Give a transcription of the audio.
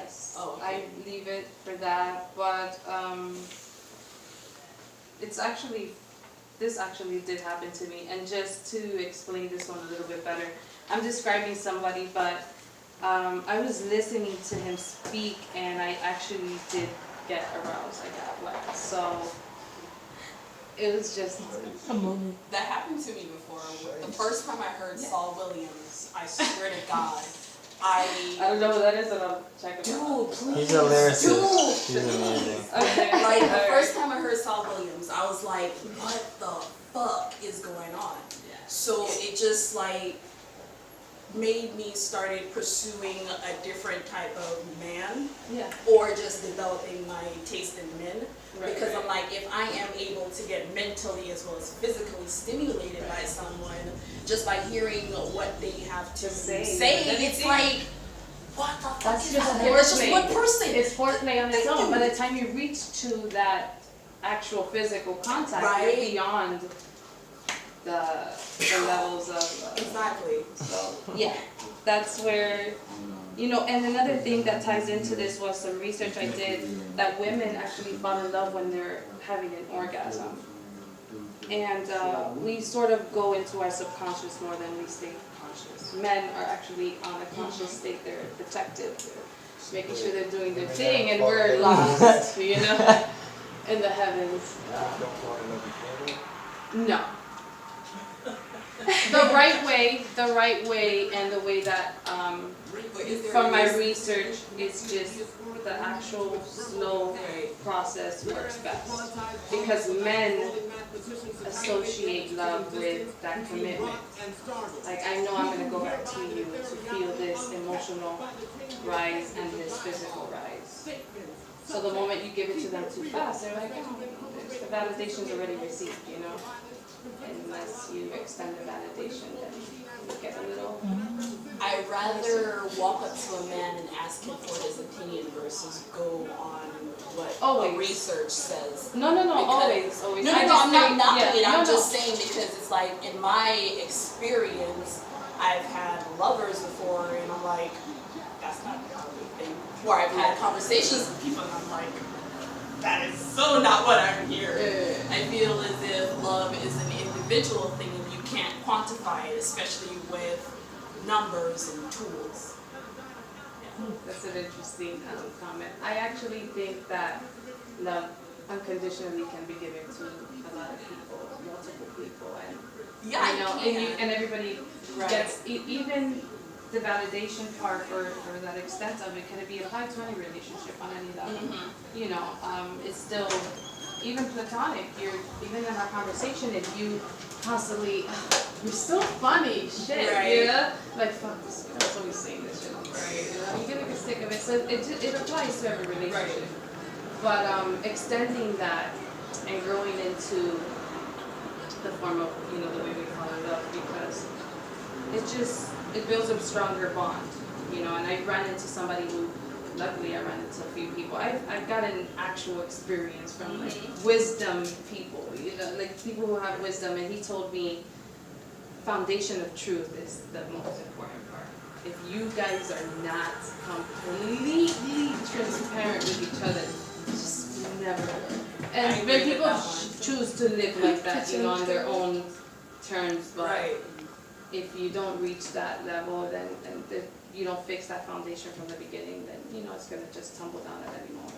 Yes. Oh, okay. I leave it for that, but it's actually, this actually did happen to me, and just to explain this one a little bit better, I'm describing somebody, but I was listening to him speak, and I actually did get aroused, I got wet, so it was just a moment. That happened to me before. The first time I heard Saul Williams, I swear to God, I don't know who that is, and I'll check it out. dude, please. He's a lyricist. Dude. He's amazing. Okay. Like the first time I heard Saul Williams, I was like, what the fuck is going on? Yeah. So it just like made me started pursuing a different type of man, Yeah. or just developing my taste in men. Right, Because right. I'm like, if I am able to get mentally as well as physically stimulated by someone just by hearing what they have to say, it's like, what the fuck That's is just happening? It's just foreplay. one person. It's foreplay on its Thank own. you. By the time you reach to that actual physical contact, Right. you're beyond the levels of. Exactly. So yeah, that's where, you know. And another thing that ties into this was some research I did that women actually fall in love when they're having an orgasm, and we sort of go into our subconscious more than we stay conscious. Men are actually on a conscious state; they're protective, they're making sure they're doing their thing, and we're lost, you know, in the heavens. No. The right way, and the way that, from my research, it's just the actual slow process works best. Because men associate love with that commitment. Like, I know I'm gonna go back to you to feel this emotional rise and this physical rise. So the moment you give it to them too fast, they're like, oh, the validation's already received, you know? Unless you extend the validation, then you get a little. I'd rather walk up to a man and ask him for his opinion versus go on what Always. research says. No, Because- always. No, I I'm just not think- knocking it. yeah, I'm no, just saying because it's like in my experience, I've had lovers before, and I'm like, that's not how we think. Or I've had conversations with people, and I'm like, that is so not what I'm hearing. I feel as if love is an individual thing, and you can't quantify it, especially with numbers and tools. That's an interesting comment. I actually think that love unconditionally can be given to a lot of people, multiple people, and Yeah, you know, I can. and everybody Right. gets even the validation part or that extent of it. Can it be applied to any relationship on any level? You know, it's still even platonic. Even in our conversation, if you constantly, you're still funny, shit, Right. you know, like fuck this girl's always saying this shit. Right. You know, you get a good stick of it. So it applies to every relationship. But extending that and growing into the form of, you know, the way we fall in love, because it builds a stronger bond, you know. And I ran into somebody who, luckily I ran into a few people. I've got an actual experience from like wisdom people, you know, like people who have wisdom, and he told me foundation of truth is the most important part. If you guys are not completely transparent with each other, it's just never work. And when people choose to live like that, you know, on their own terms, but Right. if you don't reach that level, then and you don't fix that foundation from the beginning, then you know it's gonna just tumble down at any moment.